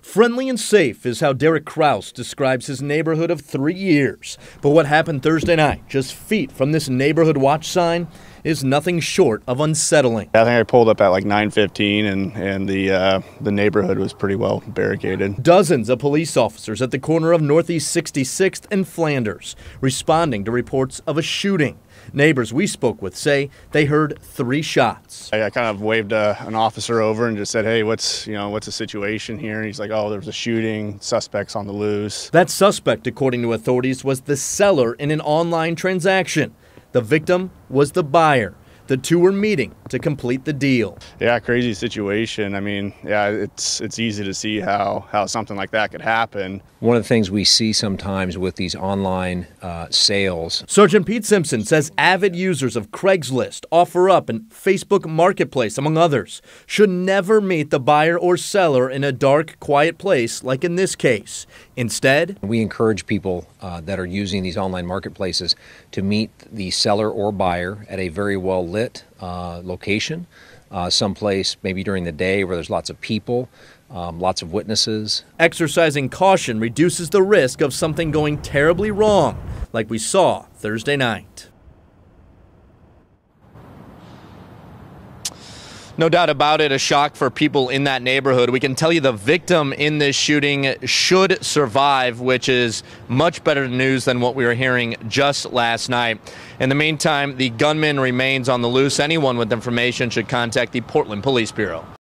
Friendly and safe is how Derek Kraus describes his neighborhood of 3 years. But what happened Thursday night, just feet from this neighborhood watch sign, is nothing short of unsettling. I think I pulled up at like 9:15 and the neighborhood was pretty well barricaded. Dozens of police officers at the corner of Northeast 66th and Flanders responding to reports of a shooting. Neighbors we spoke with say they heard 3 shots. I kind of waved an officer over and just said, "Hey, what's the situation here?" And he's like, "Oh, there was a shooting, suspects on the loose." That suspect, according to authorities, was the seller in an online transaction. The victim was the buyer. The two were meeting to complete the deal. Yeah, crazy situation. I mean, yeah, it's easy to see how something like that could happen. One of the things we see sometimes with these online sales. Sergeant Pete Simpson says avid users of Craigslist, OfferUp, and Facebook Marketplace, among others, should never meet the buyer or seller in a dark, quiet place like in this case. Instead, we encourage people that are using these online marketplaces to meet the seller or buyer at a very well lit location, someplace maybe during the day where there's lots of people, lots of witnesses. Exercising caution reduces the risk of something going terribly wrong, like we saw Thursday night. No doubt about it, a shock for people in that neighborhood. We can tell you the victim in this shooting should survive, which is much better news than what we were hearing just last night. In the meantime, the gunman remains on the loose. Anyone with information should contact the Portland Police Bureau.